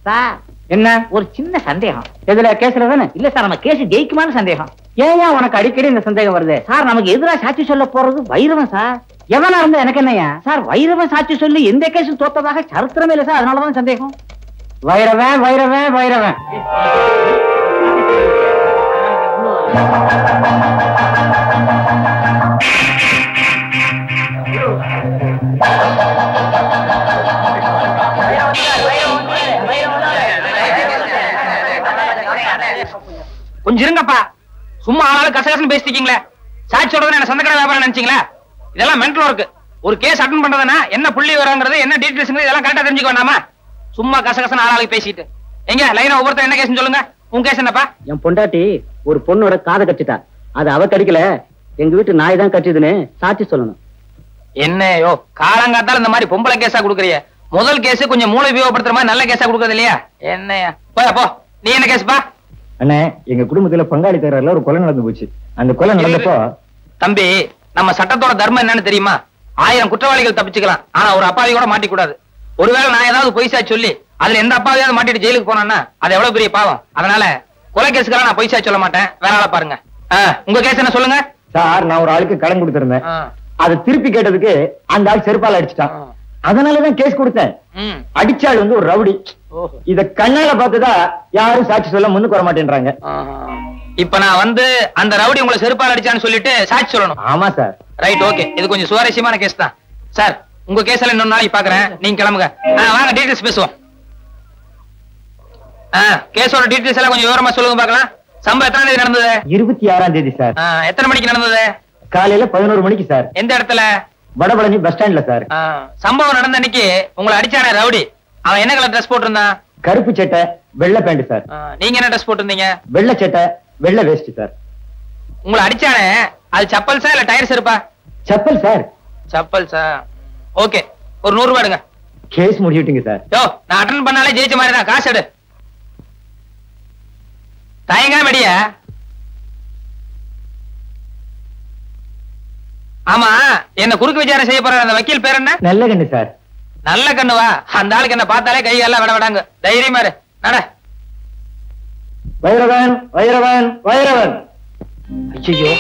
Sir என்ன ஒரு சின்ன சந்தேகம். எதுல கேஸ்ல தானே? இல்ல சார், நம்ம கேஸ் ஜெயிக்குமான்னு சந்தேகம். ஏன் உனக்கு அடிக்கடி இந்த சந்தேகம் வருது? சார், நமக்கு எதிரா சாட்சி சொல்ல போறது வைரவன் சார். எவனா இருந்தா எனக்கு என்னையா? சார், வைரவன் சாட்சி சொல்லி எந்த கேஸும் தோத்ததாக சரித்திரமே இல்ல சார். அதனாலதான் சந்தேகம். வைரவன் வைரவன் வைரவன். கொஞ்சம் இருங்கப்பா. சும்மா ஆளாலும் கசகசன்னு பேசிட்டீங்களே. சாட்சி சொல்றது என்ன சொந்தக்கடை வியாபாரம் நினைச்சீங்களா? இதெல்லாம் மென்டல் ஒர்க். ஒரு கேஸ் அட்டன் பண்றதுன்னா என்ன புள்ளி வரங்கிறது, என்ன டீடைல்ஸ், இதெல்லாம் கரெக்டா தெரிஞ்சுக்க வேண்டாமா? சும்மா கசகசன்னு ஆளாளுக்கு பேசிட்டு. எங்க லைனா ஒவ்வொருத்தர் என்ன கேஸ்னு சொல்லுங்க. உங்க கேஸ் என்னப்பா? என் பொண்டாட்டி ஒரு பொண்ணோட காதை கட்டிட்டா. அது அவ கடிக்கல, எங்க வீட்டு நாய் தான் கட்டிதுன்னு சாட்சி சொல்லணும். என்னையோ காலங்காத்தால இந்த மாதிரி பொம்பளை கேஸா கொடுக்குறிய. முதல் கேஸ் கொஞ்சம் மூளை உபயோகப்படுத்துற மாதிரி நல்ல கேஸா கொடுக்கறது இல்லையா? என்னையா போ. நீ என்ன கேஸ்பா? அண்ணே, எங்க குடும்பத்துல பங்காளி தகராறுல ஒரு கொலை நடந்து போச்சு. அந்த கொலை நடந்தப்போ தம்பி, நம்ம சட்டத்தோட தர்மம் என்னன்னு தெரியுமா? 1000 குற்றவாளிகள் தப்பிச்சுக்கலாம், ஆனா ஒரு அப்பாவி கூட மாட்டிக்கூடாது. ஒருவேளை நான் ஏதாவது பொய்சா சொல்லி அதுல எந்த அப்பாவியாவது மாட்டிட்டு ஜெயிலுக்கு போனான்னா அது எவ்வளவு பெரிய பாவம். அதனால கொலை கேஸுக்கெல்லாம் நான் பொய்சா சொல்ல மாட்டேன். வேற ஆளை பாருங்க. உங்க கேஸ் என்ன சொல்லுங்க சார். நான் ஒரு ஆளுக்கு கடன் கொடுத்திருந்தேன். அதை திருப்பி கேட்டதுக்கு அந்த ஆள் செருப்பால அடிச்சுட்டான். அதனாலதான் கேஸ் கொடுத்தேன். அடிச்சாள் வந்து ஒரு ரவுடி. இத கண்ணால பார்த்ததா யாரும் சாட்சி சொல்ல முன்னுக்கு வர மாட்டேன்றாங்க. இப்ப நான் வந்து அந்த ரவுடி உங்களை செருப்பால் அடிச்சான்னு சொல்லிட்டு சாட்சி சொல்லணும். ஆமா சார். Right, okay. இது கொஞ்சம் சுவாரஸ்யமான கேஸ் தான் சார். உங்க கேஸ்ல இன்னொரு நாளைக்கு பாக்குறேன். நீங்க கிளம்புங்க. வாங்க டீடைல்ஸ் பேசுவோம். கேஸோட டீடைல்ஸ் எல்லாம் கொஞ்சம் விவரமா சொல்லுங்க பாக்கலாம். சம்பவம் எத்தனை தேதி நடந்தது? 26ஆம் தேதி சார். எத்தனை மணிக்கு நடந்தது? காலையில 11 மணிக்கு சார். எந்த இடத்துல? வடபழனி பஸ் ஸ்டாண்ட்ல சார். சம்பவம் நடந்த அன்னைக்கு உங்களை அடிச்சானே ரவுடி, அவன் என்ன கலர் ட்ரெஸ் போட்டிருந்தான்? கருப்பு சட்டை வெள்ளை பேண்ட் சார். நீங்க என்ன ட்ரெஸ் போட்டிருந்தீங்க? வெள்ளை சட்டை வெள்ளை வேஷ்டி சார். உங்களை அடிச்சானே அது சப்பல்ஸா இல்ல டயர்ஸ் இருப்பா? செப்பல் சார். சப்பல்ஸா? ஓகே, ஒரு 100 ரூபாய் எடுங்க. Case முடிவிட்டீங்க sir. யோ, நான் அட்டன் பண்ணாலே ஜெயிச்ச மாதிரி தான். காசு எடு. தயங்காம அடியா. ஆமா, என்ன குறுக்கு விசாரணை செய்ய போற அந்த வக்கீல் பேர் என்ன? நல்ல கண்ணு சார். நல்ல கண்ணுவா? அந்த ஆளுக்கு என்ன பார்த்தாலே கை எல்லாம் விட விடாங்க. தைரியமா இரு. நட. வைரவன் வைரவன் வைரவன். ஐயோ,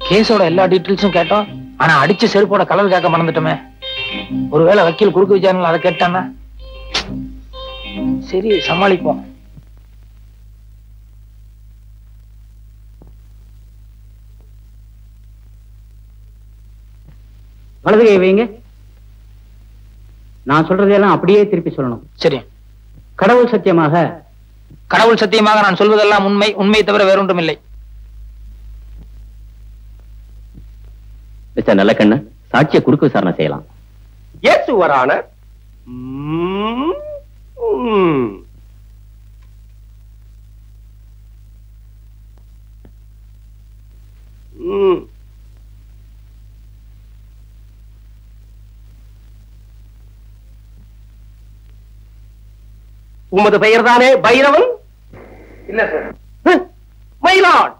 கேஸோட எல்லா டீடைல்ஸும் கேட்டோம், ஆனா அடிச்ச செருப்போட கலர் கேட்க மறந்துட்டோமே. ஒருவேளை வக்கீல் குறுக்கு விசாரணை அதை கேட்டானா? சரி, சமாளிப்போம். வலது கை வைங்க. நான் சொல்றதெல்லாம் அப்படியே திருப்பி சொல்லணும். சரி. கடவுள் சத்தியமாக. கடவுள் சத்தியமாக நான் சொல்வதெல்லாம் உண்மை, உண்மையை தவிர வேறொன்றும் இல்லை. மிஸ்டர் நல்லக்கண்ணு, சாட்சியை குறுக்கு விசாரணை செய்யலாம். Yes your honour. உமது பெயர் தானே பைரவன்? இல்ல சார். மயிலாட்,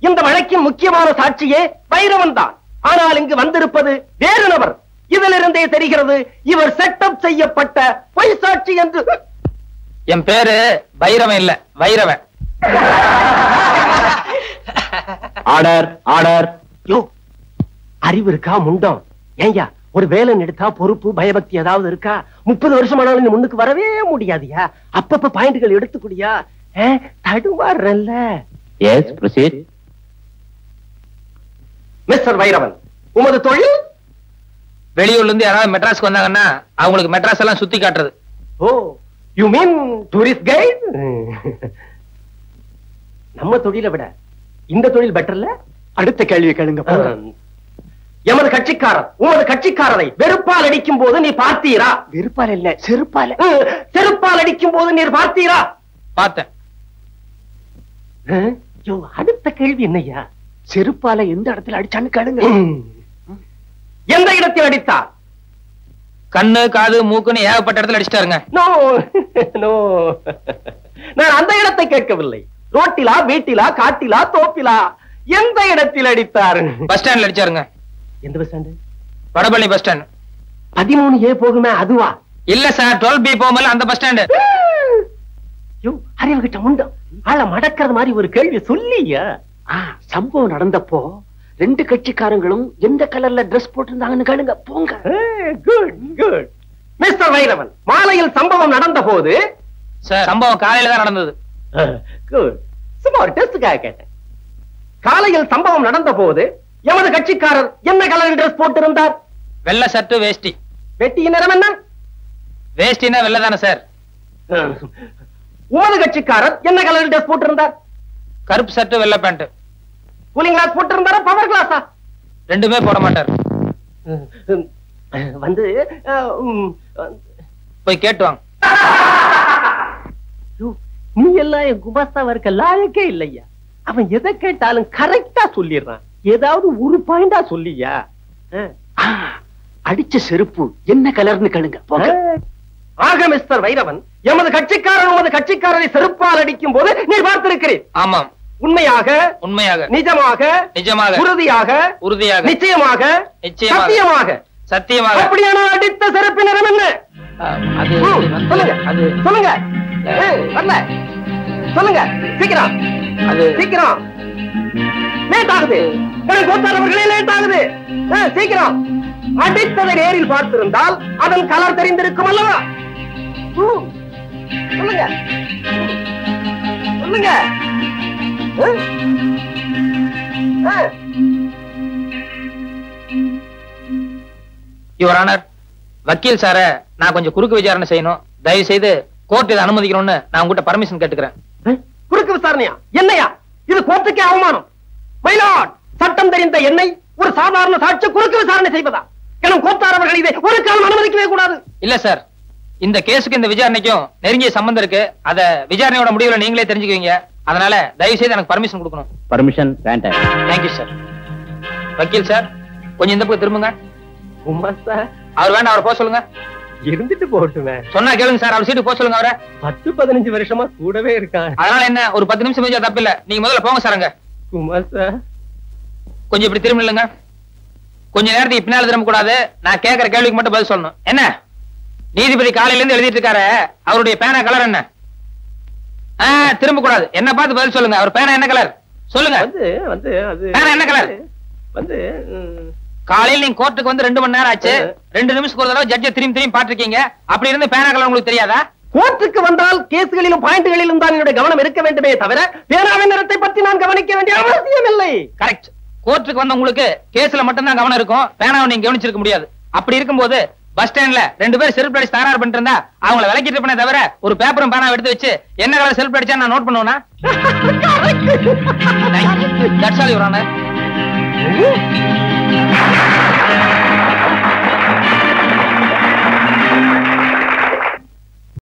இந்த வழக்கின் முக்கியமான சாட்சியே பைரவன் தான். ஆனால் இங்கு வந்திருப்பது வேறு நபர். இதிலிருந்தே தெரிகிறது இவர் செட்டப் செய்யப்பட்ட பொய் சாட்சி என்று. என் பேரு பைரவன் இல்ல, வைரவன். Order order. யோ, அறிவு இருக்கா முண்டம்? ஏய்யா, ஒரு வேலை எடுத்தா பொறுப்பு பயபக்தி ஏதாவது இருக்கா? 30 வருஷமானாலும் நீ முன்னுக்கு வரவே முடியாதியா? அப்பப்ப பாயிண்ட்கள் எடுத்துக்கூடியா? தடுமாறல்ல. Yes, proceed. மிஸ்டர் வைரவன், உமது தொழில்? வெளியூர்ல இருந்து யாராவது மெட்ராஸ்க்கு வந்தாங்கன்னா அவங்களுக்கு மெட்ராஸ் எல்லாம் சுத்தி காட்டுறது. ஓ, யூ மீன் டூரிஸ்ட் கைட்? நம்ம தொழிலை விட இந்த தொழில் பெட்டர்ல. அடுத்த கேள்வி கேளுங்க. எமது கட்சிக்காரர் உமது கட்சிக்காரரை வெறுப்பால் அடிக்கும் போது நீ பார்த்தீரா? வெறுப்பால் இல்ல, செருப்பால். செருப்பால் அடிக்கும் போது நீர் பார்த்தீரா? பார்த்தேன். அடுத்த கேள்வி என்னையா? செருப்பால எந்த இடத்துல அடிச்சான்னு கேளுங்க. எந்த இடத்தில் அடித்தார்? கண்ணு, காது, மூக்குன்னு ஏகப்பட்ட இடத்துல அடிச்சிட்டாருங்க. நோ நோ, நான் அந்த இடத்தை கேட்கவில்லை. ரோட்டிலா, வீட்டிலா, காட்டிலா, தோப்பிலா, எந்த இடத்தில் அடித்தார்? பஸ் ஸ்டாண்ட்ல அடிச்சாருங்க. எந்த bus stand? Vadapalani bus stand. 13A போகுமே அதுவா? இல்ல சார், 12B போகும்போது அந்த பஸ் ஸ்டாண்டு. அறிவு கிட்ட உண்டு ஆள மடக்கிறது மாதிரி ஒரு கேள்வி சொல்லியா? சம்பவம் நடந்தப்போ ரெண்டு கட்சிக்காரங்களும் எந்த கலர்ல டிரெஸ் போட்டிருந்தாங்கன்னு கேளுங்க போங்க. Good good. மிஸ்டர் வைரவன், மாலையில் சம்பவம் நடந்த போது சம்பவம் காலையில தான் நடந்தது. குட். சும்மா ஒரு டெஸ்டுக்காக கேட்டேன். காலையில் சம்பவம் நடந்த போது எமது கட்சிக்காரர் என்ன கலர் டிரெஸ் போட்டிருந்தார்? வெள்ளை சட்டு வேஷ்டி. வெட்டியின் நிறம் என்ன? வேஷ்டினா வெள்ளை தானே சார். உமது கட்சிக்காரர் என்ன கலர் டிரெஸ் போட்டிருந்தார்? கருப்பு சட்டு வெள்ளை பேண்ட். கூலிங் கிளாஸ் போட்டிருந்தாரா பவர் கிளாஸா? ரெண்டுமே போட மாட்டார். வந்து போய் கேட்டு வாங்க. நீ எல்லாம் என் குமாஸ்தாவா இருக்க லாயக்கே இல்லையா? அவன் எதை கேட்டாலும் கரெக்டா சொல்லிடுறான். ஏதாவது ஒரு பாயிண்டா சொல்லியா? அடிச்ச செருப்பு என்ன கலர்னு கேளுங்க போங்க. ஆக மிஸ்டர் வைரவன், எமது கட்சிக்காரர் உமது கட்சிக்காரரை செருப்பால் அடிக்கும் போது நீ பார்த்திருக்கிறேன். ஆமாம். உண்மையாக? உண்மையாக. நிஜமாக? நிஜமாக. உறுதியாக? உறுதியாக. நிச்சயமாக? நிச்சயமாக. சத்தியமாக? சத்தியமாக. அப்படியான அடித்த செருப்பு நிறம் என்ன? சொல்லுங்க. அது சொல்லுங்க. வரல சொல்லுங்க சீக்கிரம். அது சீக்கிரம். லேட் ஆகுது. கோத்தாரவர்களே லேட் ஆகுது. சீக்கிரம். அடித்ததை நேரில் பார்த்திருந்தால் அதன் கலர் தெரிந்திருக்கும் அல்லவா? சொல்லுங்க சொல்லுங்க. யுவர் ஆனர், வக்கீல் சார நான் கொஞ்சம் குறுக்கு விசாரணை செய்யணும். தயவு செய்து கோர்ட் இதை அனுமதிக்கணும்னு நான் உங்ககிட்ட பர்மிஷன் கேட்டுக்கிறேன். குறுக்கு விசாரணையா? என்னையா இது? கோர்ட்டுக்கே அவமானம். மயிலாட், சட்டம் தெரிந்த என்னை ஒரு சாதாரண சாட்சி குறுக்கு விசாரணை செய்வதா? எனும் கோத்தாரவர்கள் இதை ஒரு காலம் அனுமதிக்கவே கூடாது. இல்ல சார், இந்த கேஸுக்கு இந்த விசாரணைக்கும் நெருங்கிய சம்பந்தம் இருக்கு. அத விசாரணையோட முடிவுல நீங்களே தெரிஞ்சுக்குவீங்க. அதனால தயவு செய்து எனக்கு பர்மிஷன் கொடுக்கணும். பர்மிஷன் வேண்டாம். Thank you sir. வக்கீல் சார், கொஞ்சம் இந்த பக்கம் திரும்புங்க. அவர் வேண்டாம், அவரை போக சொல்லுங்க. இருந்துட்டு போட்டுமே. சொன்னா கேளுங்க சார், அவர் சீட்டு போக சொல்லுங்க. அவரை 10-15 வருஷமா கூடவே இருக்கான். அதனால என்ன, ஒரு 10 நிமிஷம் பேச தப்பு இல்ல. நீங்க முதல்ல போங்க சார். அங்க குமார் சார் கொஞ்சம் இப்படி திரும்ப இல்லைங்க. கொஞ்ச நேரத்துக்கு பின்னால திரும்ப கூடாது. நான் கேட்கிற கேள்விக்கு மட்டும் பதில் சொல்லணும். என்ன நீதிபதி காலையில இருந்து எழுதிட்டு இருக்காரு, அவருடைய பேனா கலர் என்ன? திரும்ப கூடாது. என்ன பார்த்து பதில் சொல்லுங்க. அவர் பேனா என்ன கலர் சொல்லுங்க. பேனா என்ன கலர்? காலையில் நீங்க கோர்ட்டுக்கு வந்து 2 மணி நேரம் ஆச்சு. 2 நிமிஷத்துக்கு ஒரு தடவை ஜட்ஜை திரும்பி பாத்துருக்கீங்க. அப்படி இருந்து பேனா கலர் உங்களுக்கு தெரியாதா? கோர்ட்டுக்கு வந்தால் கேஸ்களிலும் பாயிண்ட்களிலும் தான் என்னுடைய கவனம் இருக்க வேண்டுமே தவிர பேனாவின் நிறத்தை பற்றி நான் கவனிக்க வேண்டிய அவசியம் இல்லை. கரெக்ட். கோர்ட்டுக்கு வந்த உங்களுக்கு கேஸ்ல மட்டும் தான் கவனம் இருக்கும். பேனாவை நீங்க கவனிச்சிருக்க முடியாது. அப்படி இருக்கும்போது பஸ் ஸ்டாண்ட்ல 2 பேர் செல்ஃப் அடிச்சு தகராறு பண்ணிட்டு இருந்தா அவங்கள விலக்கிட்டு பண்ண தவிர ஒரு பேப்பரும் பேனா எடுத்து வச்சு என்ன கலர் செல்ஃப் அடிச்சா நான் நோட் பண்ணுவேனா? That's all, Your Honor.